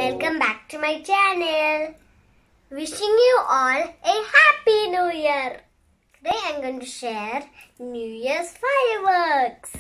Welcome back to my channel. Wishing you all a happy new year. Today I'm going to share New Year's fireworks.